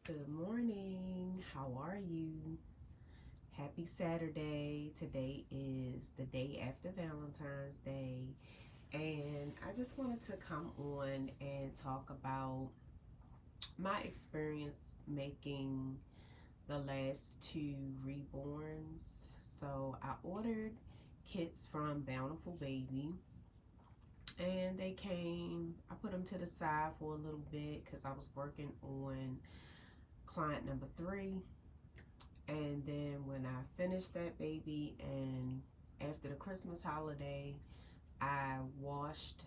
Good morning. How are you? Happy Saturday. Today is the day after Valentine's Day. And I just wanted to come on and talk about my experience making the last two reborns. So I ordered kits from Bountiful Baby and they came. I put them to the side for a little bit because I was working on client number 3. And then when I finished that baby, and after the Christmas holiday, I washed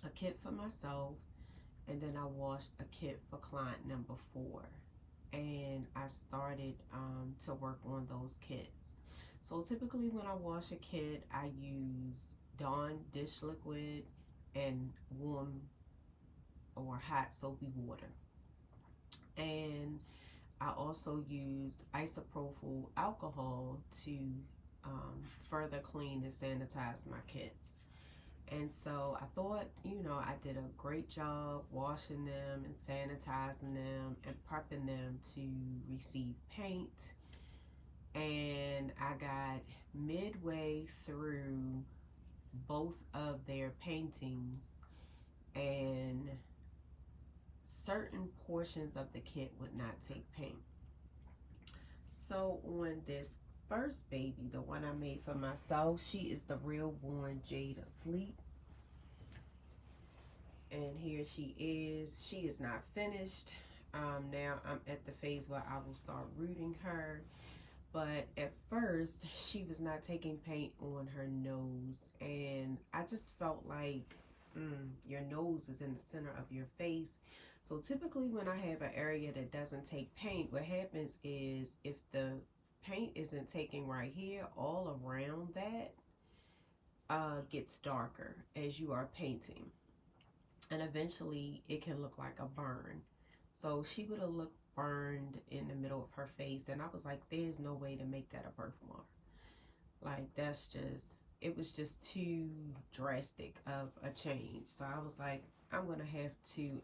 a kit for myself, and then I washed a kit for client number 4. And I started to work on those kits. So typically when I wash a kit, I use Dawn dish liquid and warm or hot soapy water. And I also use isopropyl alcohol to further clean and sanitize my kits. And so I thought, I did a great job washing them and sanitizing them and prepping them to receive paint. And I got midway through both of their paintings, and certain portions of the kit would not take paint. So on this first baby, the one I made for myself, she is the real born Jade Asleep. And here she is. She is not finished. Now I'm at the phase where I will start rooting her. But at first, she was not taking paint on her nose. And I just felt like your nose is in the center of your face. So typically when I have an area that doesn't take paint, what happens is if the paint isn't taking right here, all around that gets darker as you are painting. And eventually it can look like a burn. So she would have looked burned in the middle of her face. And I was like, there's no way to make that a birthmark. Like, it was just too drastic of a change. So I was like, I'm going to have to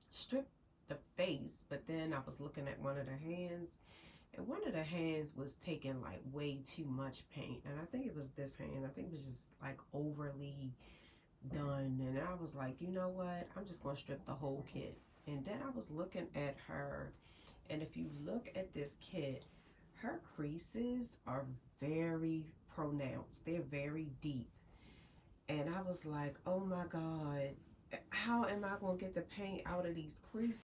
strip the face. But then I was looking at one of the hands, and one of the hands was taking like way too much paint. And I think it was this hand. I think it was just like overly done. And I was like, you know what? I'm just going to strip the whole kit. And then I was looking at her. And if you look at this kit, her creases are very pronounced. They're very deep. And I was like, oh my God, how am I going to get the paint out of these creases?